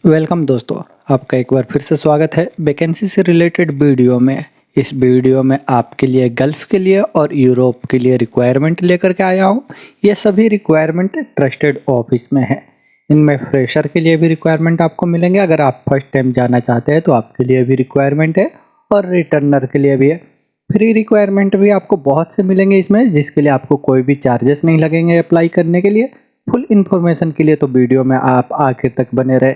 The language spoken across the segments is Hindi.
वेलकम दोस्तों, आपका एक बार फिर से स्वागत है वैकेंसी से रिलेटेड वीडियो में। इस वीडियो में आपके लिए गल्फ़ के लिए और यूरोप के लिए रिक्वायरमेंट लेकर के आया हूँ। ये सभी रिक्वायरमेंट ट्रस्टेड ऑफिस में है। इनमें फ्रेशर के लिए भी रिक्वायरमेंट आपको मिलेंगे। अगर आप फर्स्ट टाइम जाना चाहते हैं तो आपके लिए भी रिक्वायरमेंट है और रिटर्नर के लिए भी है। फ्री रिक्वायरमेंट भी आपको बहुत से मिलेंगे इसमें, जिसके लिए आपको कोई भी चार्जेस नहीं लगेंगे अप्लाई करने के लिए। फुल इन्फॉर्मेशन के लिए तो वीडियो में आप आखिर तक बने रहे।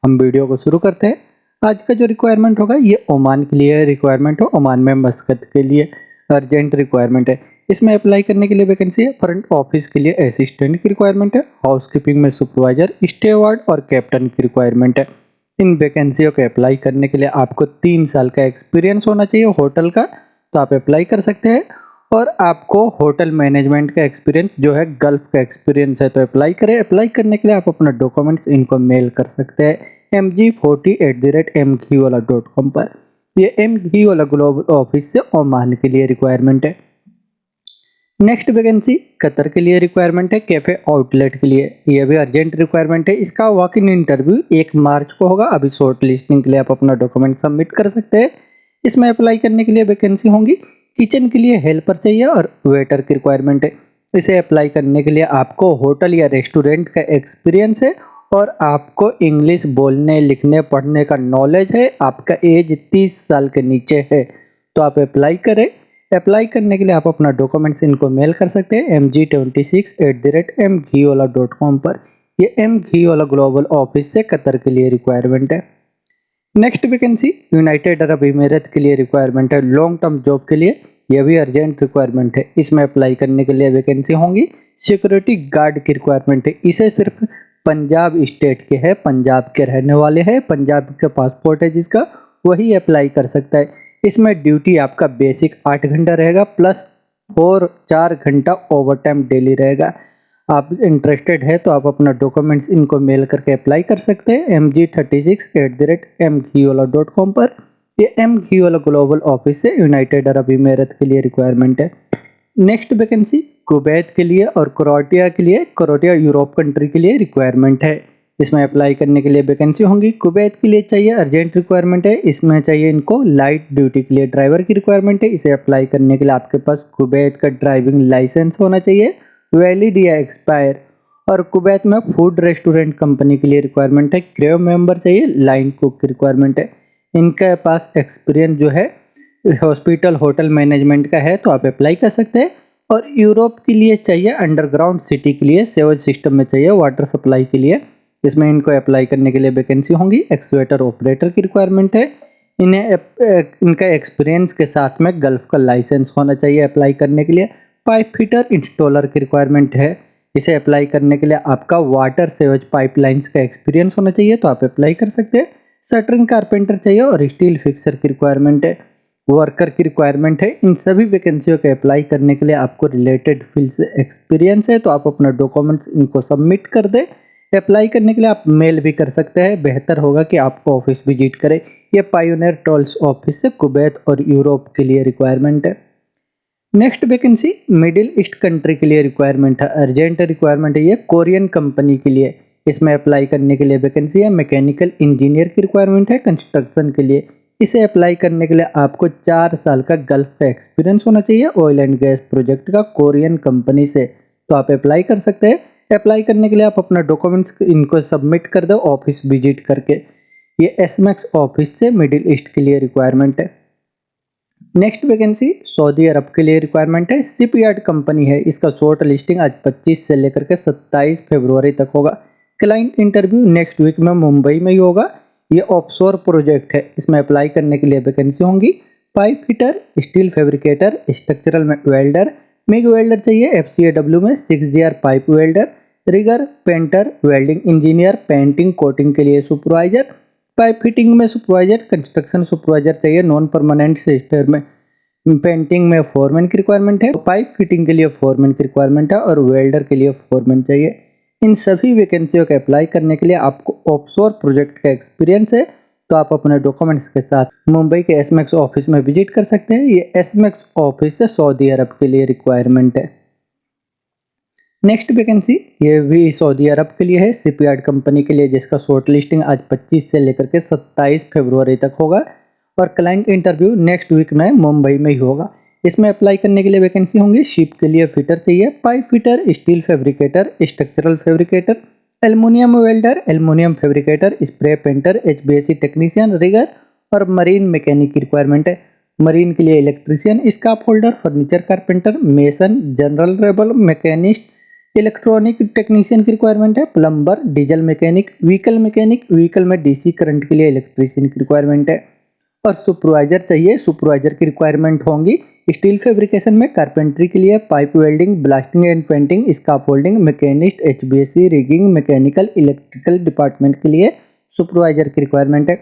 हम वीडियो को शुरू करते हैं। आज का जो रिक्वायरमेंट होगा ये ओमान के लिए रिक्वायरमेंट हो। ओमान में मस्कत के लिए अर्जेंट रिक्वायरमेंट है। इसमें अप्लाई करने के लिए वैकेंसी है। फ्रंट ऑफिस के लिए असिस्टेंट की रिक्वायरमेंट है। हाउसकीपिंग में सुपरवाइजर, स्टेवार्ड और कैप्टन की रिक्वायरमेंट है। इन वैकेंसियों को अप्लाई करने के लिए आपको 3 साल का एक्सपीरियंस होना चाहिए होटल का, तो आप अप्लाई कर सकते हैं। और आपको होटल मैनेजमेंट का एक्सपीरियंस जो है, गल्फ का एक्सपीरियंस है, तो अप्लाई करें। अप्लाई करने के लिए आप अपना डॉक्यूमेंट्स इनको मेल कर सकते हैं mg40@mgwala.com पर। ये mgwala ग्लोबल ऑफिस से ओमान के लिए रिक्वायरमेंट है। नेक्स्ट वैकेंसी कतर के लिए रिक्वायरमेंट है, कैफे आउटलेट के लिए। ये भी अर्जेंट रिक्वायरमेंट है। इसका वॉक इन इंटरव्यू 1 मार्च को होगा। अभी शॉर्ट लिस्टिंग के लिए आप अपना डॉक्यूमेंट सबमिट कर सकते हैं। इसमें अप्लाई करने के लिए वैकेंसी होंगी। किचन के लिए हेल्पर चाहिए और वेटर की रिक्वायरमेंट है। इसे अप्लाई करने के लिए आपको होटल या रेस्टोरेंट का एक्सपीरियंस है और आपको इंग्लिश बोलने, लिखने, पढ़ने का नॉलेज है। आपका एज 30 साल के नीचे है, तो आप अप्लाई करें। अप्लाई करने के लिए आप अपना डॉक्यूमेंट्स इनको मेल कर सकते हैं mg26@mgwala.com पर। ये mgwala ग्लोबल ऑफिस से कतर के लिए रिक्वायरमेंट है। नेक्स्ट वैकेंसी यूनाइटेड अरब इमीरत के लिए रिक्वायरमेंट है, लॉन्ग टर्म जॉब के लिए। यह भी अर्जेंट रिक्वायरमेंट है। इसमें अप्लाई करने के लिए वैकेंसी होंगी। सिक्योरिटी गार्ड की रिक्वायरमेंट है। इसे सिर्फ पंजाब स्टेट के है, पंजाब के रहने वाले हैं, पंजाब का पासपोर्ट है जिसका, वही अप्लाई कर सकता है। इसमें ड्यूटी आपका बेसिक 8 घंटा रहेगा प्लस 4 घंटा ओवर टाइम डेली रहेगा। आप इंटरेस्टेड है तो आप अपना डॉक्यूमेंट्स इनको मेल करके अप्लाई कर सकते हैं mg36@mgwala.com पर। ये mgwala ग्लोबल ऑफिस से यूनाइटेड अरब इमीरत के लिए रिक्वायरमेंट है। नेक्स्ट वैकेंसी कुवैत के लिए और क्रोएशिया के लिए, क्रोएशिया यूरोप कंट्री के लिए रिक्वायरमेंट है। इसमें अप्लाई करने के लिए वैकेंसी होंगी। कुवैत के लिए चाहिए, अर्जेंट रिक्वायरमेंट है। इसमें चाहिए इनको लाइट ड्यूटी के लिए ड्राइवर की रिक्वायरमेंट है। इसे अप्लाई करने के लिए आपके पास कुवैत का ड्राइविंग लाइसेंस होना चाहिए, वैलिड या एक्सपायर। और कुवैत में फूड रेस्टोरेंट कंपनी के लिए रिक्वायरमेंट है। क्रू मेंबर चाहिए, लाइन कुक की रिक्वायरमेंट है। इनके पास एक्सपीरियंस जो है हॉस्पिटल होटल मैनेजमेंट का है, तो आप अप्लाई कर सकते हैं। और यूरोप के लिए चाहिए अंडरग्राउंड सिटी के लिए, सेवेज सिस्टम में चाहिए वाटर सप्लाई के लिए। इसमें इनको अप्लाई करने के लिए वैकेंसी होंगी। एक्सवेटर ऑपरेटर की रिक्वायरमेंट है। इनका एक्सपीरियंस के साथ में गल्फ का लाइसेंस होना चाहिए अप्लाई करने के लिए। पाइप फिटर इंस्टॉलर की रिक्वायरमेंट है। इसे अप्लाई करने के लिए आपका वाटर सेवेज पाइपलाइंस का एक्सपीरियंस होना चाहिए, तो आप अप्लाई कर सकते हैं। शटरिंग कारपेंटर चाहिए और स्टील फिक्सर की रिक्वायरमेंट है। वर्कर की रिक्वायरमेंट है। इन सभी वैकेंसियों के अप्लाई करने के लिए आपको रिलेटेड फील्ड से एक्सपीरियंस है, तो आप अपना डॉक्यूमेंट्स इनको सबमिट कर दें। अप्लाई करने के लिए आप मेल भी कर सकते हैं। बेहतर होगा कि आप ऑफिस विजिट करें। ये पायोनियर टोल्स ऑफिस से कुवैत और यूरोप के लिए रिक्वायरमेंट है। Next vacancy middle east country के लिए रिक्वायरमेंट है, अर्जेंट रिक्वायरमेंट है। ये कोरियन कंपनी के लिए। इसमें अप्लाई करने के लिए वैकेंसी है। मैकेनिकल इंजीनियर की रिक्वायरमेंट है कंस्ट्रक्शन के लिए। इसे अप्लाई करने के लिए आपको 4 साल का गल्फ का एक्सपीरियंस होना चाहिए ऑयल एंड गैस प्रोजेक्ट का, कोरियन कंपनी से, तो आप अप्लाई कर सकते हैं। अप्लाई करने के लिए आप अपना डॉक्यूमेंट्स इनको सबमिट कर दो ऑफिस विजिट करके। ये एसमैक्स ऑफिस से मिडिल ईस्ट के लिए रिक्वायरमेंट है। नेक्स्ट वैकेंसी सऊदी अरब के लिए रिक्वायरमेंट है। शिपयार्ड कंपनी है। इसका शॉर्ट लिस्टिंग आज 25 से लेकर के 27 फरवरी तक होगा। क्लाइंट इंटरव्यू नेक्स्ट वीक में मुंबई में ही होगा। ये ऑफशोर प्रोजेक्ट है। इसमें अप्लाई करने के लिए वैकेंसी होंगी। Pipe fitter, steel fabricator, structural में वेल्डर, मिग वेल्डर चाहिए, FCAW में 6GR pipe welder, rigger, painter, welding engineer, painting coating के लिए सुपरवाइजर, पाइप फिटिंग में सुपरवाइजर, कंस्ट्रक्शन सुपरवाइजर चाहिए नॉन परमानेंट सिस्टर में, पेंटिंग में फोरमैन की रिक्वायरमेंट है, पाइप फिटिंग के लिए फोरमैन की रिक्वायरमेंट है और वेल्डर के लिए फोरमैन चाहिए। इन सभी वैकेंसियों के अप्लाई करने के लिए आपको ऑफशोर प्रोजेक्ट का एक्सपीरियंस है, तो आप अपने डॉक्यूमेंट्स के साथ मुंबई के एसमैक्स ऑफिस में विजिट कर सकते हैं। ये एसमैक्स ऑफिस से सऊदी अरब के लिए रिक्वायरमेंट है। नेक्स्ट वैकेंसी ये भी सऊदी अरब के लिए है, शिपयार्ड कंपनी के लिए, जिसका शॉर्ट लिस्टिंग आज 25 से लेकर के 27 फरवरी तक होगा और क्लाइंट इंटरव्यू नेक्स्ट वीक में मुंबई में ही होगा। इसमें अप्लाई करने के लिए वैकेंसी होंगी। शिप के लिए फिटर चाहिए, pipe fitter, steel fabricator, structural fabricator, aluminium welder, aluminium fabricator, spray painter, एचबीएसी टेक्नीशियन, रिगर और मरीन मैकेनिक की रिक्वायरमेंट है। मरीन के लिए electrician, scaffolder, furniture carpenter, mason, general labour machinist, electronic technician की रिक्वायरमेंट है। प्लम्बर, डीजल मैकेनिक, व्हीकल में डीसी करंट के लिए इलेक्ट्रीशियन की रिक्वायरमेंट है। और सुपरवाइजर चाहिए, सुपरवाइजर की रिक्वायरमेंट होंगी स्टील फैब्रिकेशन में, कारपेंट्री के लिए, pipe welding, blasting and painting, scaffolding, machinist, एचबीएसी, रिगिंग, मैकेनिकल, इलेक्ट्रिकल डिपार्टमेंट के लिए सुपरवाइजर की रिक्वायरमेंट है।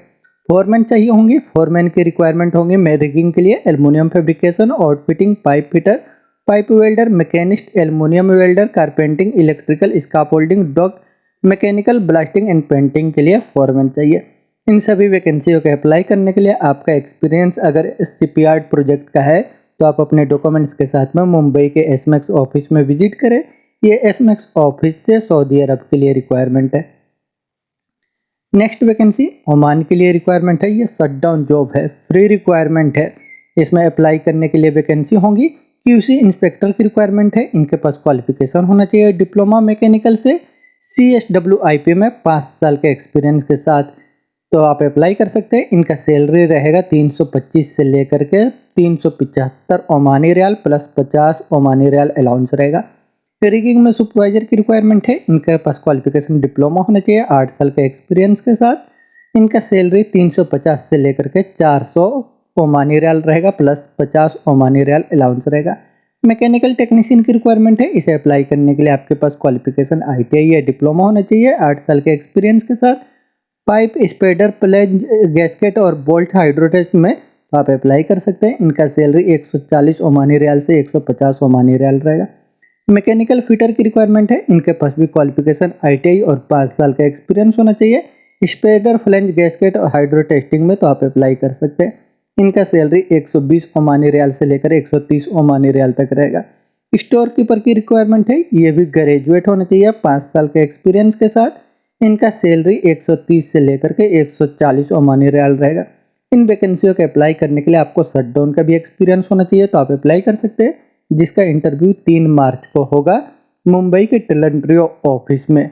फोरमैन चाहिए होंगी, फोरमैन की रिक्वायरमेंट होंगी रिगिंग के लिए, aluminium fabrication, outfitting, pipe fitter, pipe welder, machinist, aluminium welder, carpenting, electrical, scaffolding, dock, mechanical, blasting and painting के लिए फोरमैन चाहिए। इन सभी वैकेंसियों के अप्लाई करने के लिए आपका एक्सपीरियंस अगर शिपयार्ड प्रोजेक्ट का है तो आप अपने डॉक्यूमेंट्स के साथ में मुंबई के एसमैक्स ऑफिस में विजिट करें। ये एसमैक्स ऑफिस से सऊदी अरब के लिए रिक्वायरमेंट है। नेक्स्ट वैकेंसी ओमान के लिए रिक्वायरमेंट है। ये शटडाउन जॉब है, फ्री रिक्वायरमेंट है। इसमें अप्लाई करने के लिए वैकेंसी होंगी। क्यूसी इंस्पेक्टर की रिक्वायरमेंट है। इनके पास क्वालिफिकेशन होना चाहिए डिप्लोमा मैकेनिकल से, CSWIP में 5 साल के एक्सपीरियंस के साथ, तो आप अप्लाई कर सकते हैं। इनका सैलरी रहेगा 325 से लेकर के 375 Omani riyal plus 50 Omani riyal allowance रहेगा। रिगिंग में सुपरवाइजर की रिक्वायरमेंट है। इनके पास क्वालिफिकेशन डिप्लोमा होना चाहिए 8 साल के एक्सपीरियंस के साथ। इनका सैलरी 350 से लेकर के 400 ओमानी रियाल रहेगा प्लस 50 ओमानी रियाल अलाउंस रहेगा। मैकेनिकल टेक्नीशियन की रिक्वायरमेंट है। इसे अप्लाई करने के लिए आपके पास क्वालिफिकेशन ITI या डिप्लोमा होना चाहिए 8 साल के एक्सपीरियंस के साथ। पाइप, स्पेडर, प्लेंज, गैस्केट और बोल्ट हाइड्रोटेस्ट में आप अप्लाई कर सकते हैं। इनका सैलरी 140 ओमानी रियाल से 150 ओमानी रियाल रहेगा। मैकेनिकल फिटर की रिक्वायरमेंट है। इनके पास भी क्वालिफिकेशन ITI और 5 साल का एक्सपीरियंस होना चाहिए। स्पेडर, फ्लेंज, गैस्केट और हाइड्रो टेस्टिंग में तो आप अप्लाई कर सकते हैं। इनका सैलरी 120 ओमानी रियाल से लेकर 130 ओमानी रियाल तक रहेगा। स्टोर कीपर की रिक्वायरमेंट है। ये भी ग्रेजुएट होना चाहिए 5 साल के एक्सपीरियंस के साथ। इनका सैलरी 130 से लेकर के 140 ओमानी रियाल रहेगा। इन वैकेंसियों के अप्लाई करने के लिए आपको शटडाउन का भी एक्सपीरियंस होना चाहिए, तो आप अप्लाई कर सकते हैं, जिसका इंटरव्यू 3 मार्च को होगा मुंबई के टिलंट्रियो ऑफिस में।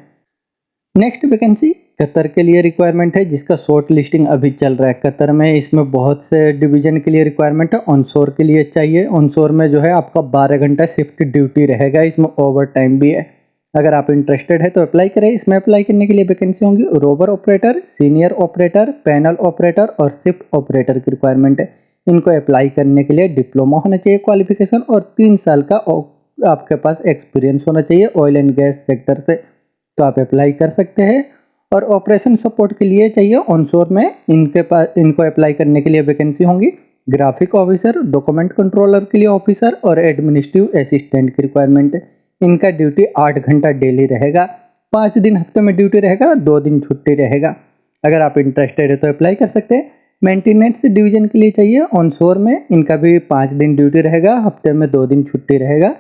नेक्स्ट वैकेंसी कतर के लिए रिक्वायरमेंट है, जिसका शॉर्ट लिस्टिंग अभी चल रहा है। कतर में इसमें बहुत से डिवीजन के लिए रिक्वायरमेंट है। ऑनशोर के लिए चाहिए। ऑनशोर में जो है आपका 12 घंटा शिफ्ट ड्यूटी रहेगा, इसमें ओवर टाइम भी है। अगर आप इंटरेस्टेड है तो अप्लाई करें। इसमें अप्लाई करने के लिए वैकेंसी होंगी rover operator, senior operator, panel operator और शिफ्ट ऑपरेटर की रिक्वायरमेंट है। इनको अप्लाई करने के लिए डिप्लोमा होना चाहिए क्वालिफिकेशन और 3 साल का आपके पास एक्सपीरियंस होना चाहिए ऑयल एंड गैस सेक्टर से, तो आप अप्लाई कर सकते हैं। और ऑपरेशन सपोर्ट के लिए चाहिए ऑनशोर में, इनको अप्लाई करने के लिए वैकेंसी होंगी ग्राफिक ऑफिसर, डॉक्यूमेंट कंट्रोलर के लिए ऑफिसर और एडमिनिस्ट्रेटिव असिस्टेंट की रिक्वायरमेंट है। इनका ड्यूटी 8 घंटा डेली रहेगा। 5 दिन हफ्ते में ड्यूटी रहेगा, 2 दिन छुट्टी रहेगा। अगर आप इंटरेस्टेड है तो अप्लाई कर सकते हैं। मेंटेनेंस डिवीजन के लिए चाहिए ऑनशोर में। इनका भी 5 दिन ड्यूटी रहेगा, हफ्ते में 2 दिन छुट्टी रहेगा,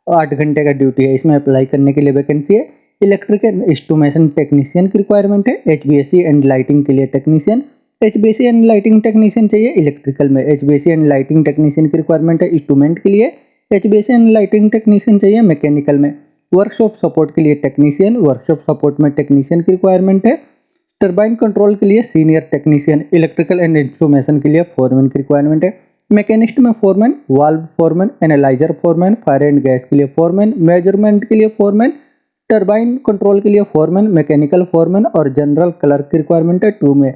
8 घंटे का ड्यूटी है। इसमें अप्लाई करने के लिए वैकेंसी है। इलेक्ट्रिक एंड इंस्ट्रूमेंटेशन टेक्नीशियन की रिक्वायरमेंट है। HVAC एंड लाइटिंग के लिए technician, HVAC and lighting technician चाहिए। इलेक्ट्रिकल में HVAC एंड लाइटिंग टेक्नीशियन की रिक्वायरमेंट है। इंस्ट्रूमेंट के लिए HVAC एंड लाइटिंग टेक्नीशियन चाहिए। मैकेनिकल में वर्कशॉप सपोर्ट के लिए टेक्नीशियन, वर्कशॉप सपोर्ट में टेक्नीशियन की रिक्वायरमेंट है। टरबाइन कंट्रोल के लिए senior technician, electrical and instrumentation के लिए फोरमैन की रिक्वायरमेंट है। मैकेनिस्ट में foreman, valve foreman, analyser foreman, fire and gas के लिए फोरमैन, मेजरमेंट के लिए फोरमैन, टरबाइन कंट्रोल के लिए फोरमैन, मैकेनिकल फोरमैन और जनरल क्लर्क की रिक्वायरमेंट है 2 में।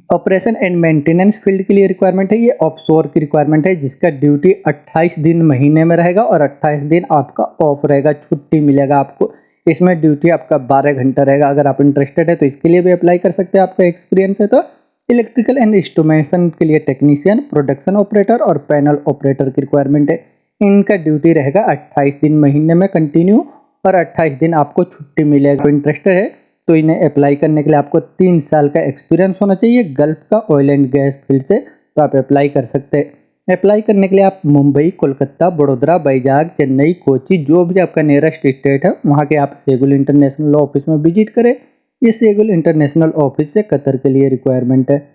ऑपरेशन एंड मेंटेनेंस फील्ड के लिए रिक्वायरमेंट है। ये ऑफशोर की रिक्वायरमेंट है, जिसका ड्यूटी 28 दिन महीने में रहेगा और 28 दिन आपका ऑफ रहेगा, छुट्टी मिलेगा आपको। इसमें ड्यूटी आपका 12 घंटा रहेगा। अगर आप इंटरेस्टेड है तो इसके लिए भी अप्लाई कर सकते हैं, आपका एक्सपीरियंस है तो। इलेक्ट्रिकल एंड इंस्ट्रूमेंटेशन के लिए टेक्नीशियन, प्रोडक्शन ऑपरेटर और पैनल ऑपरेटर की रिक्वायरमेंट है। इनका ड्यूटी रहेगा 28 दिन महीने में कंटिन्यू और 28 दिन आपको छुट्टी मिलेगा। इंटरेस्टेड है तो इन्हें अप्लाई करने के लिए आपको 3 साल का एक्सपीरियंस होना चाहिए गल्फ का ऑयल एंड गैस फील्ड से, तो आप अप्लाई कर सकते हैं। अप्लाई करने के लिए आप मुंबई, कोलकाता, बड़ोदरा, बैजाग, चेन्नई, कोची, जो भी आपका नियरेस्ट स्टेट है वहाँ के आप सेगुल इंटरनेशनल ऑफिस में विजिट करें। ये सेगुल इंटरनेशनल ऑफिस से कतर के लिए रिक्वायरमेंट है।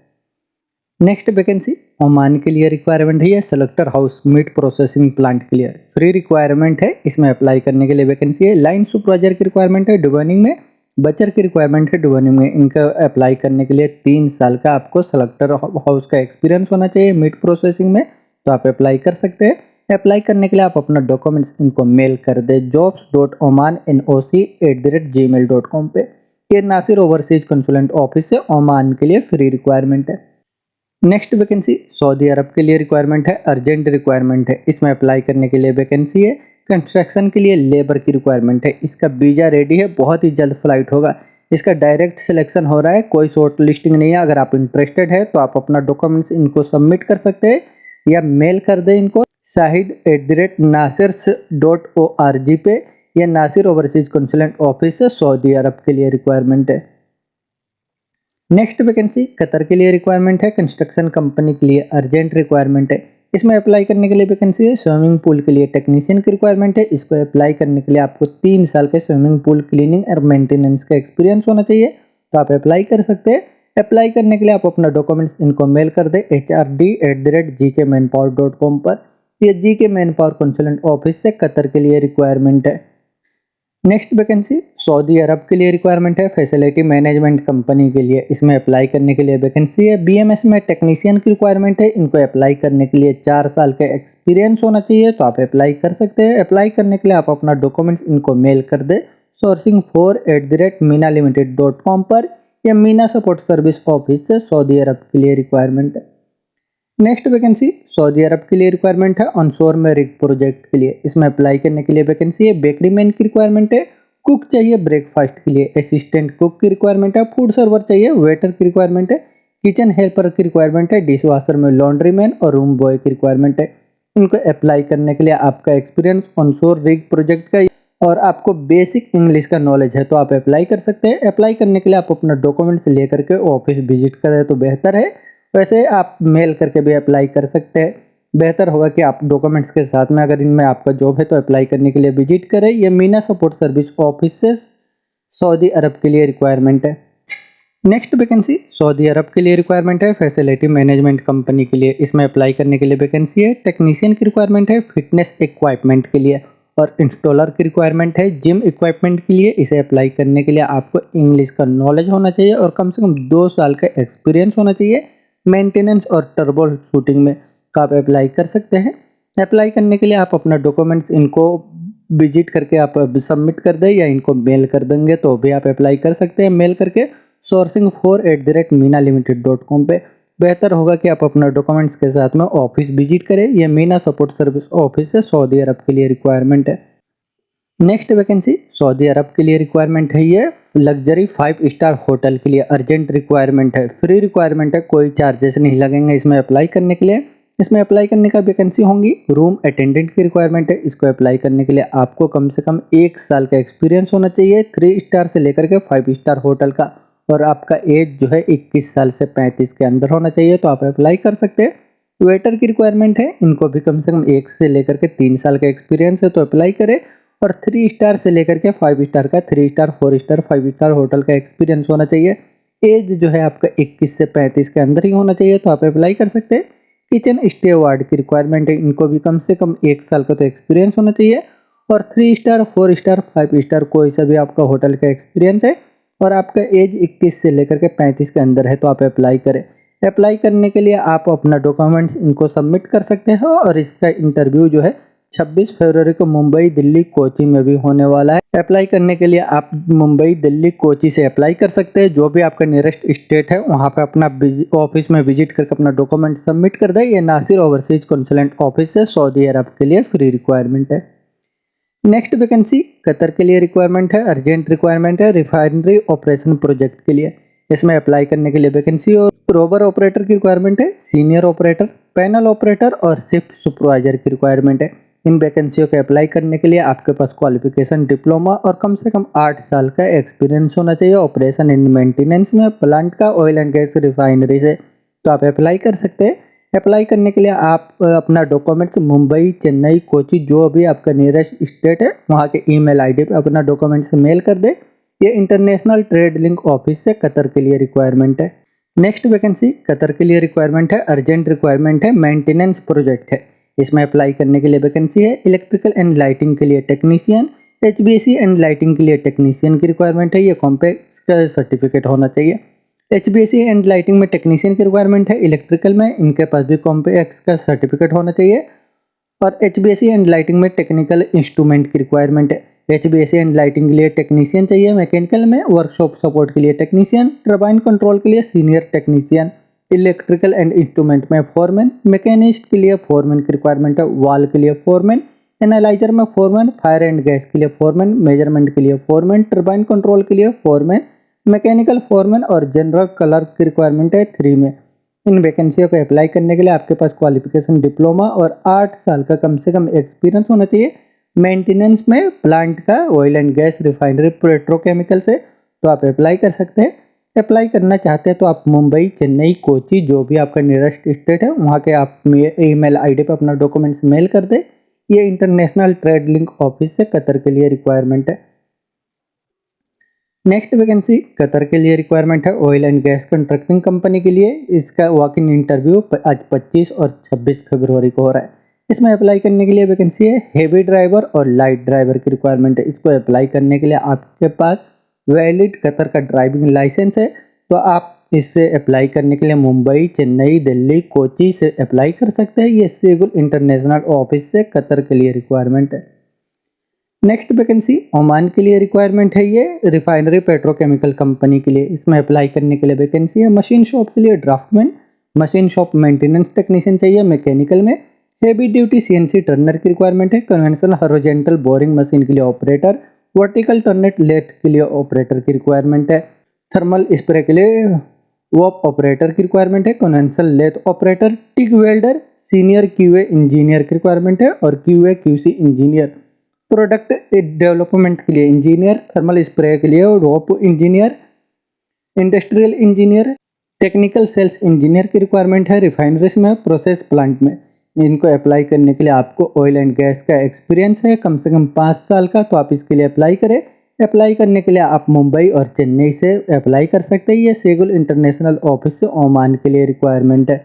नेक्स्ट वैकेंसी ओमान के लिए रिक्वायरमेंट है, ये selector house meat processing plant के लिए फ्री रिक्वायरमेंट है। इसमें अप्लाई करने के लिए वैकेंसी है। लाइन सुपरवाइजर की रिक्वायरमेंट है डिवाइनिंग में, बचर की रिक्वायरमेंट है डिवाइनिंग में। इनका अप्लाई करने के लिए 3 साल का आपको सेलेक्टर हाउस का एक्सपीरियंस होना चाहिए मीट प्रोसेसिंग में, तो आप अप्लाई कर सकते हैं। अप्लाई करने के लिए आप अपना डॉक्यूमेंट्स इनको मेल कर दे jobs.oman@gmail.com पे। ये नासिर ओवरसीज कंसुलेंट ऑफिस से ओमान के लिए फ्री रिक्वायरमेंट है। नेक्स्ट वैकेंसी सऊदी अरब के लिए रिक्वायरमेंट है, अर्जेंट रिक्वायरमेंट है। इसमें अप्लाई करने के लिए वैकेंसी है। कंस्ट्रक्शन के लिए लेबर की रिक्वायरमेंट है। इसका वीजा रेडी है, बहुत ही जल्द फ्लाइट होगा। इसका डायरेक्ट सिलेक्शन हो रहा है, कोई शॉर्ट लिस्टिंग नहीं है। अगर आप इंटरेस्टेड है तो आप अपना डॉक्यूमेंट्स इनको सबमिट कर सकते हैं या मेल कर दें इनको shahid@nasirs.org पे। यह नासिर ओवरसीज कंसुलेंट ऑफिस है, सऊदी अरब के लिए रिक्वायरमेंट है। नेक्स्ट वैकेंसी कतर के लिए रिक्वायरमेंट है, कंस्ट्रक्शन कंपनी के लिए अर्जेंट रिक्वायरमेंट है। इसमें अप्लाई करने के लिए वैकेंसी है। स्विमिंग पूल के लिए टेक्नीशियन की रिक्वायरमेंट है। इसको अप्लाई करने के लिए आपको 3 साल के स्विमिंग पूल क्लीनिंग और मेंटेनेंस का एक्सपीरियंस होना चाहिए, तो आप अप्लाई कर सकते हैं। अप्लाई करने के लिए आप अपना डॉक्यूमेंट्स इनको मेल कर दे hrd@gkmanpower.com पर। ये GK man power consultant office से कतर के लिए रिक्वायरमेंट है। नेक्स्ट वैकेंसी सऊदी अरब के लिए रिक्वायरमेंट है, फैसिलिटी मैनेजमेंट कंपनी के लिए। इसमें अप्लाई करने के लिए वैकेंसी है। बीएमएस में टेक्नीशियन की रिक्वायरमेंट है। इनको अप्लाई करने के लिए 4 साल का एक्सपीरियंस होना चाहिए, तो आप अप्लाई कर सकते हैं। अप्लाई करने के लिए आप अपना डॉक्यूमेंट्स इनको मेल कर दे sourcing4@minalimited.com पर। यह मीना सपोर्ट सर्विस ऑफिस से सऊदी अरब के लिए रिक्वायरमेंट है। नेक्स्ट वैकेंसी सऊदी अरब के लिए रिक्वायरमेंट है, ऑनशोर में रिग प्रोजेक्ट के लिए। इसमें अप्लाई करने के लिए वैकेंसी है। बेकरी मैन की रिक्वायरमेंट है। कुक चाहिए ब्रेकफास्ट के लिए, असिस्टेंट कुक की रिक्वायरमेंट है। फूड सर्वर चाहिए, वेटर की रिक्वायरमेंट है। किचन हेल्पर की रिक्वायरमेंट है। डिश वॉशर में लॉन्ड्री मैन और रूम बॉय की रिक्वायरमेंट है। इनको अप्लाई करने के लिए आपका एक्सपीरियंस ऑनशोर रिग प्रोजेक्ट का और आपको बेसिक इंग्लिश का नॉलेज है, तो आप अप्लाई कर सकते हैं। अप्लाई करने के लिए आप अपना डॉक्यूमेंट्स लेकर के ऑफिस विजिट करें तो बेहतर है। वैसे आप मेल करके भी अप्लाई कर सकते हैं। बेहतर होगा कि आप डॉक्यूमेंट्स के साथ में, अगर इनमें आपका जॉब है तो अप्लाई करने के लिए विजिट करें। ये मीना सपोर्ट सर्विस ऑफिस से सऊदी अरब के लिए रिक्वायरमेंट है। नेक्स्ट वैकेंसी सऊदी अरब के लिए रिक्वायरमेंट है, फैसिलिटी मैनेजमेंट कंपनी के लिए। इसमें अप्लाई करने के लिए वैकेंसी है। टेक्नीशियन की रिक्वायरमेंट है, फिटनेस इक्विपमेंट के लिए और इंस्टॉलर की रिक्वायरमेंट है, जिम इक्विपमेंट के लिए। इसे अप्लाई करने के लिए आपको इंग्लिश का नॉलेज होना चाहिए और कम से कम 2 साल का एक्सपीरियंस होना चाहिए मेंटेनेंस और टर्बो शूटिंग में, तो आप अप्लाई कर सकते हैं। अप्लाई करने के लिए आप अपना डॉक्यूमेंट्स इनको विजिट करके आप सबमिट कर दें या इनको मेल कर देंगे तो भी आप अप्लाई कर सकते हैं मेल करके sourcing4@minalimited.com पे। बेहतर होगा कि आप अपना डॉक्यूमेंट्स के साथ में ऑफिस विजिट करें। यह मीना सपोर्ट सर्विस ऑफिस है, सऊदी अरब के लिए रिक्वायरमेंट है। नेक्स्ट वैकेंसी सऊदी अरब के लिए रिक्वायरमेंट है, ये लग्जरी 5 स्टार होटल के लिए अर्जेंट रिक्वायरमेंट है। फ्री रिक्वायरमेंट है, कोई चार्जेस नहीं लगेंगे इसमें अप्लाई करने के लिए। इसमें अप्लाई करने का वैकेंसी होंगी। रूम अटेंडेंट की रिक्वायरमेंट है। इसको अप्लाई करने के लिए आपको कम से कम 1 साल का एक्सपीरियंस होना चाहिए 3 स्टार से लेकर के 5 स्टार होटल का, और आपका एज जो है 21 साल से 35 के अंदर होना चाहिए, तो आप अप्लाई कर सकते हैं। वेटर की रिक्वायरमेंट है। इनको भी कम से कम 1 से लेकर के 3 साल का एक्सपीरियंस है, तो अप्लाई करें। और 3 स्टार से लेकर के 5 स्टार का, 3 स्टार 4 स्टार 5 स्टार होटल का एक्सपीरियंस होना चाहिए। एज जो है आपका 21 से 35 के अंदर ही होना चाहिए, तो आप अप्लाई कर सकते हैं। किचन स्टेवार्ड की रिक्वायरमेंट है। इनको भी कम से कम 1 साल का तो एक्सपीरियंस होना चाहिए। और 3 स्टार 4 स्टार 5 स्टार कोई सा भी आपका होटल का एक्सपीरियंस है और आपका एज 21 से लेकर के 35 के अंदर है, तो आप अप्लाई करें। अप्लाई करने के लिए आप अपना डॉक्यूमेंट्स इनको सबमिट कर सकते हैं और इसका इंटरव्यू जो है 26 फरवरी को मुंबई, दिल्ली, कोची में भी होने वाला है। अप्लाई करने के लिए आप मुंबई, दिल्ली, कोची से अप्लाई कर सकते हैं। जो भी आपका नियरेस्ट स्टेट है वहाँ पे अपना ऑफिस में विजिट करके अपना डॉक्यूमेंट सबमिट कर दें। ये नासिर ओवरसीज कंसल्टेंट ऑफिस है, सऊदी अरब के लिए फ्री रिक्वायरमेंट है। नेक्स्ट वैकेंसी कतर के लिए रिक्वायरमेंट है, अर्जेंट रिक्वायरमेंट है, रिफाइनरी ऑपरेशन प्रोजेक्ट के लिए। इसमें अप्लाई करने के लिए वैकेंसी और रोबर ऑपरेटर की रिक्वायरमेंट है, सीनियर ऑपरेटर, पैनल ऑपरेटर और शिफ्ट सुपरवाइजर की रिक्वायरमेंट है। इन वैकेंसियों के अप्लाई करने के लिए आपके पास क्वालिफिकेशन डिप्लोमा और कम से कम 8 साल का एक्सपीरियंस होना चाहिए ऑपरेशन एंड मेंटेनेंस में, प्लांट का, ऑयल एंड गैस रिफाइनरी से, तो आप अप्लाई कर सकते हैं। अप्लाई करने के लिए आप अपना डॉक्यूमेंट मुंबई, चेन्नई, कोची जो भी आपका नियरेस्ट स्टेट है वहाँ के ईमेल आईडी पे अपना डॉक्यूमेंट्स मेल कर दे। ये इंटरनेशनल ट्रेड लिंक ऑफिस से कतर के लिए रिक्वायरमेंट है। नेक्स्ट वैकेंसी कतर के लिए रिक्वायरमेंट है, अर्जेंट रिक्वायरमेंट है, मेंटेनेंस प्रोजेक्ट है। इसमें अप्लाई करने के लिए वैकेंसी है इलेक्ट्रिकल एंड लाइटिंग के लिए टेक्नीशियन, एचबीएसी एंड लाइटिंग के लिए टेक्नीशियन की रिक्वायरमेंट है। ये कॉम्प्लेक्स का सर्टिफिकेट होना चाहिए। एचबीएसी एंड लाइटिंग में टेक्नीशियन की रिक्वायरमेंट है। इलेक्ट्रिकल में इनके पास भी कॉम्प्लेक्स का सर्टिफिकेट होना चाहिए। और एचबीएसी एंड लाइटिंग में टेक्निकल इंस्ट्रूमेंट की रिक्वायरमेंट है। एचबीएसी एंड लाइटिंग के लिए टेक्नीशियन चाहिए। मैकेनिकल में वर्कशॉप सपोर्ट के लिए टेक्नीशियन, टरबाइन कंट्रोल के लिए senior technician, electrical and instrument में फोरमैन, मैकेनिस्ट के लिए फोरमैन की रिक्वायरमेंट है। वाल के लिए फोरमैन, एनालाइजर में फोरमैन, फायर एंड गैस के लिए फोरमैन, मेजरमेंट के लिए फोरमैन, टरबाइन कंट्रोल के लिए फोरमैन, मैकेनिकल फोरमैन और जनरल क्लर्क की रिक्वायरमेंट है 3 में। इन वैकेंसियों को अप्लाई करने के लिए आपके पास क्वालिफिकेशन डिप्लोमा और 8 साल का कम से कम एक्सपीरियंस होना चाहिए। मेंटेनेंस में प्लांट का, oil and gas, refinery, petrochemical से तो आप अप्लाई कर सकते हैं। अप्लाई करना चाहते हैं तो आप मुंबई, चेन्नई, कोची जो भी आपका नियरेस्ट स्टेट है वहाँ के आप ईमेल आईडी पर अपना डॉक्यूमेंट्स मेल कर दें। ये इंटरनेशनल ट्रेड लिंक ऑफिस से कतर के लिए रिक्वायरमेंट है। नेक्स्ट वैकेंसी कतर के लिए रिक्वायरमेंट है oil and gas contracting company के लिए। इसका वॉक इन इंटरव्यू आज 25 और 26 फरवरी को हो रहा है। इसमें अप्लाई करने के लिए वैकेंसी है हेवी ड्राइवर और लाइट ड्राइवर की रिक्वायरमेंट है। इसको अप्लाई करने के लिए आपके पास वैलिड कतर का ड्राइविंग लाइसेंस है तो आप इससे अप्लाई करने के लिए मुंबई, चेन्नई, दिल्ली, कोची से अप्लाई कर सकते हैं। ये सेगुल इंटरनेशनल ऑफिस से कतर के लिए रिक्वायरमेंट है। नेक्स्ट वैकेंसी ओमान के लिए रिक्वायरमेंट है। ये रिफाइनरी पेट्रोकेमिकल कंपनी के लिए। इसमें अप्लाई करने के लिए वैकेंसी है मशीन शॉप के लिए draftsman, machine shop maintenance technician चाहिए। मैकेनिकल में हेवी ड्यूटी सीएनसी टर्नर की रिक्वायरमेंट है। कन्वेंशनल हॉरिजॉन्टल बोरिंग मशीन के लिए ऑपरेटर, वर्टिकल टर्नेट लेथ के लिए ऑपरेटर की रिक्वायरमेंट है। थर्मल स्प्रे के लिए वॉप ऑपरेटर की रिक्वायरमेंट है। Conventional lathe operator, TIG welder, senior QA engineer की रिक्वायरमेंट है और QA QC engineer, product development के लिए इंजीनियर, थर्मल स्प्रे के लिए रोप engineer, industrial engineer, technical sales engineer की रिक्वायरमेंट है। रिफाइनरीज में, प्रोसेस प्लांट में। इनको अप्लाई करने के लिए आपको ऑयल एंड गैस का एक्सपीरियंस है कम से कम 5 साल का तो आप इसके लिए अप्लाई करें। अप्लाई करने के लिए आप मुंबई और चेन्नई से अप्लाई कर सकते हैं। ये सेगुल इंटरनेशनल ऑफिस से ओमान के लिए रिक्वायरमेंट है।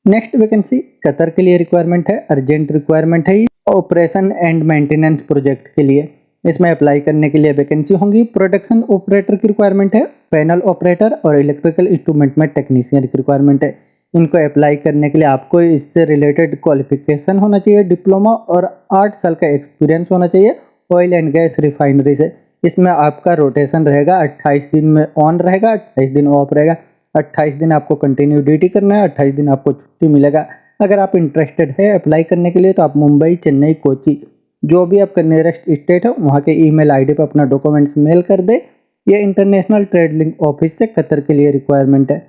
नेक्स्ट वैकेंसी कतर के लिए रिक्वायरमेंट है, अर्जेंट रिक्वायरमेंट है ऑपरेशन एंड मेंटेनेंस प्रोजेक्ट के लिए। इसमें अप्लाई करने के लिए वैकेंसी होंगी प्रोडक्शन ऑपरेटर की रिक्वायरमेंट है, पैनल ऑपरेटर और इलेक्ट्रिकल इंस्ट्रूमेंट में टेक्नीशियन की रिक्वायरमेंट है। इनको अप्लाई करने के लिए आपको इससे रिलेटेड क्वालिफिकेशन होना चाहिए डिप्लोमा और 8 साल का एक्सपीरियंस होना चाहिए ऑयल एंड गैस रिफाइनरी से। इसमें आपका रोटेशन रहेगा, 28 दिन में ऑन रहेगा, 28 दिन ऑफ रहेगा। 28 दिन आपको कंटिन्यू ड्यूटी करना है, 28 दिन आपको छुट्टी मिलेगा। अगर आप इंटरेस्टेड है अप्लाई करने के लिए तो आप मुंबई, चेन्नई, कोची जो भी आपका नियरेस्ट स्टेट है वहाँ के ईमेल आईडी पर अपना डॉक्यूमेंट्स मेल कर दे। ये इंटरनेशनल ट्रेड लिंक ऑफिस से कतर के लिए रिक्वायरमेंट है।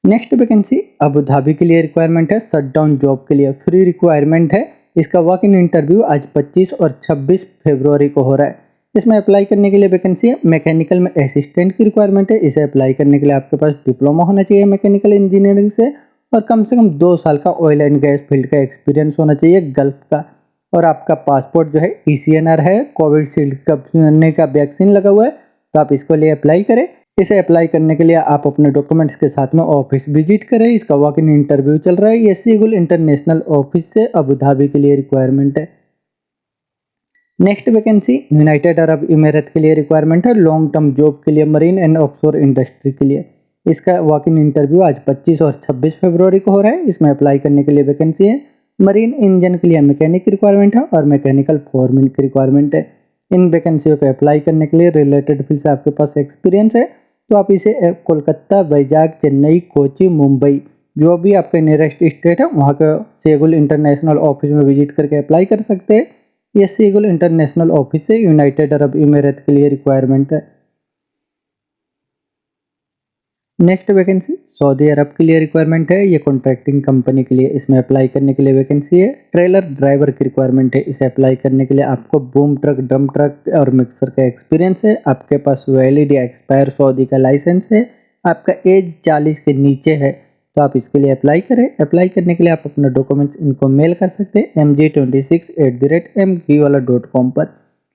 नेक्स्ट वैकेंसी अबू धाबी के लिए रिक्वायरमेंट है, शट डाउन जॉब के लिए फ्री रिक्वायरमेंट है। इसका वॉक इन इंटरव्यू आज 25 और 26 फरवरी को हो रहा है। इसमें अप्लाई करने के लिए वैकेंसी है मैकेनिकल में असिस्टेंट की रिक्वायरमेंट है। इसे अप्लाई करने के लिए आपके पास डिप्लोमा होना चाहिए मैकेनिकल इंजीनियरिंग से और कम से कम 2 साल का ऑयल एंड गैस फील्ड का एक्सपीरियंस होना चाहिए गल्फ का। और आपका पासपोर्ट जो है ECNR है, कोविशील्ड का वैक्सीन लगा हुआ है तो आप इसको लिए अप्लाई करें। इसे अप्लाई करने के लिए आप अपने डॉक्यूमेंट्स के साथ में ऑफिस विजिट करें। इसका वॉक इन इंटरव्यू चल रहा है। ये सेगुल इंटरनेशनल ऑफिस से अबू धाबी के लिए रिक्वायरमेंट है। Next vacancy United Arab emirate के लिए रिक्वायरमेंट है, लॉन्ग टर्म जॉब के लिए मरीन एंड ऑफशोर इंडस्ट्री के लिए। इसका वॉक इन इंटरव्यू आज 25 और 26 फरवरी को हो रहा है। इसमें अप्लाई करने के लिए वैकेंसी है मरीन इंजन के लिए मैकेनिक की रिक्वायरमेंट है और मैकेनिकल फोरमैन की रिक्वायरमेंट है। इन वैकेंसियों को अप्लाई करने के लिए रिलेटेड फील्ड से आपके पास एक्सपीरियंस है तो आप इसे कोलकाता, वैजाग, चेन्नई, कोची, मुंबई जो भी आपके नियरेस्ट स्टेट है वहाँ का सेगुल इंटरनेशनल ऑफिस में विजिट करके अप्लाई कर सकते हैं। ये सेगुल इंटरनेशनल ऑफिस से यूनाइटेड अरब इमिरेट के लिए रिक्वायरमेंट है। नेक्स्ट वैकेंसी सऊदी अरब के लिए रिक्वायरमेंट है। ये कॉन्ट्रैक्टिंग कंपनी के लिए। इसमें अप्लाई करने के लिए वैकेंसी है ट्रेलर ड्राइवर की रिक्वायरमेंट है। इसे अप्लाई करने के लिए आपको बूम ट्रक, डंप ट्रक और मिक्सर का एक्सपीरियंस है। आपके पास वैलिड या एक्सपायर सऊदी का लाइसेंस है। आपका एज 40 के नीचे है तो आप इसके लिए अप्लाई करें। अप्लाई करने के लिए आप अपना डॉक्यूमेंट्स इनको मेल कर सकते हैं mg26@mghwala.com पर।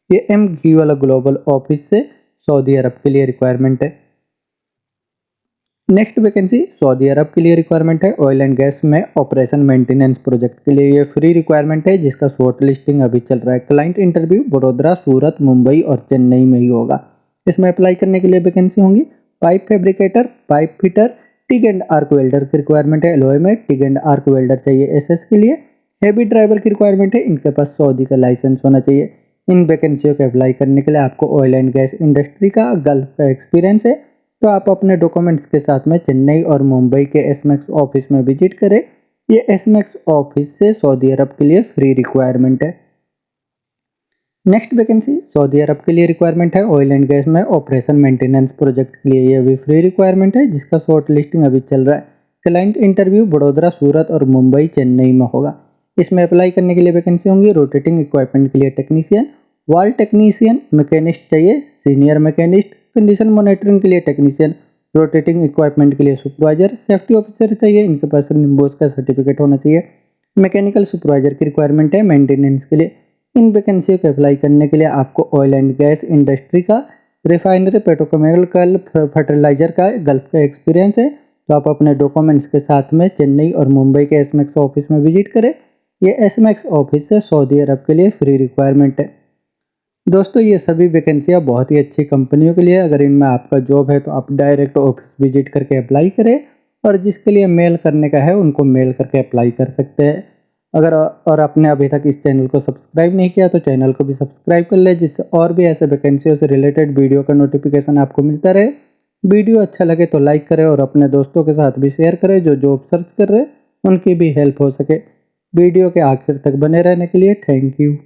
ये mg वाला ग्लोबल ऑफिस से सऊदी अरब के लिए रिक्वायरमेंट है। नेक्स्ट वैकेंसी सऊदी अरब के लिए रिक्वायरमेंट है ऑयल एंड गैस में ऑपरेशन मेंटेनेंस प्रोजेक्ट के लिए। ये फ्री रिक्वायरमेंट है जिसका शॉर्ट लिस्टिंग अभी चल रहा है। क्लाइंट इंटरव्यू बड़ोदरा, सूरत, मुंबई और चेन्नई में ही होगा। इसमें अप्लाई करने के लिए वैकेंसी होंगी pipe fabricator, pipe fitter, TIG and arc welder की रिक्वायरमेंट है। एलओए में टिग एंड आर्क वेल्डर चाहिए एसएस के लिए। हेवी ड्राइवर की रिक्वायरमेंट है, इनके पास सऊदी का लाइसेंस होना चाहिए। इन वैकेंसियों को अप्लाई करने के लिए आपको ऑयल एंड गैस इंडस्ट्री का, गल्फ का एक्सपीरियंस है तो आप अपने डॉक्यूमेंट्स के साथ में चेन्नई और मुंबई के एसमैक्स ऑफिस में विजिट करें। ये एसमैक्स ऑफिस से सऊदी अरब के लिए फ्री रिक्वायरमेंट है। नेक्स्ट वैकेंसी सऊदी अरब के लिए रिक्वायरमेंट है ऑयल एंड गैस में ऑपरेशन मेंटेनेंस प्रोजेक्ट के लिए। ये भी फ्री रिक्वायरमेंट है जिसका शॉर्ट लिस्टिंग अभी चल रहा है। क्लाइंट इंटरव्यू बड़ोदरा, सूरत और मुंबई, चेन्नई में होगा। इसमें अप्लाई करने के लिए वैकेंसी होंगी रोटेटिंग इक्विपमेंट के लिए टेक्नीशियन, वॉल टेक्नीशियन, मैकेनिस्ट चाहिए, सीनियर मैकेनिस्ट, कंडीशन मॉनिटरिंग के लिए टेक्नीशियन, रोटेटिंग इक्विपमेंट के लिए सुपरवाइजर, सेफ्टी ऑफिसर चाहिए, इनके पास निम्बोस का सर्टिफिकेट होना चाहिए। मैकेनिकल सुपरवाइजर की रिक्वायरमेंट है मेंटेनेंस के लिए। इन वैकेंसियों को अप्लाई करने के लिए आपको ऑयल एंड गैस इंडस्ट्री का, रिफाइनरी, पेट्रोकेमिकल, फर्टिलाइजर का, गल्फ का एक्सपीरियंस है तो आप अपने डॉक्यूमेंट्स के साथ में चेन्नई और मुंबई के एसमैक्स ऑफिस में विजिट करें। ये एसमैक्स ऑफिस से सऊदी अरब के लिए फ्री रिक्वायरमेंट है। दोस्तों ये सभी वैकेंसियाँ बहुत ही अच्छी कंपनियों के लिए। अगर इनमें आपका जॉब है तो आप डायरेक्ट ऑफिस विजिट करके अप्लाई करें और जिसके लिए मेल करने का है उनको मेल करके अप्लाई कर सकते हैं। अगर और आपने अभी तक इस चैनल को सब्सक्राइब नहीं किया तो चैनल को भी सब्सक्राइब कर ले, जिससे और भी ऐसे वैकेंसियों से रिलेटेड वीडियो का नोटिफिकेशन आपको मिलता रहे। वीडियो अच्छा लगे तो लाइक करें और अपने दोस्तों के साथ भी शेयर करें जो जॉब सर्च कर रहे हैं, उनकी भी हेल्प हो सके। वीडियो के आखिर तक बने रहने के लिए थैंक यू।